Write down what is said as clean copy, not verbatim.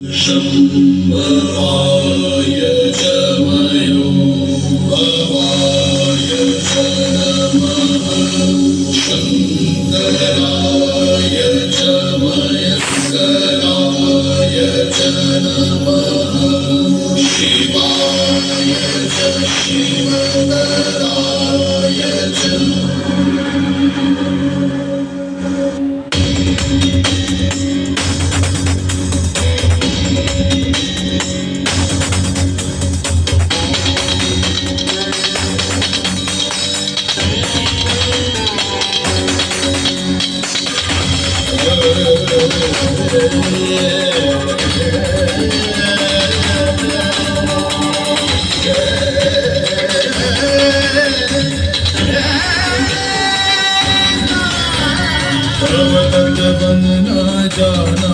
शम्भराय च मयोभवाय च नमः शङ्कराय च मयस्कराय च नमः शिवाय च शिवतराय च वंदना जाना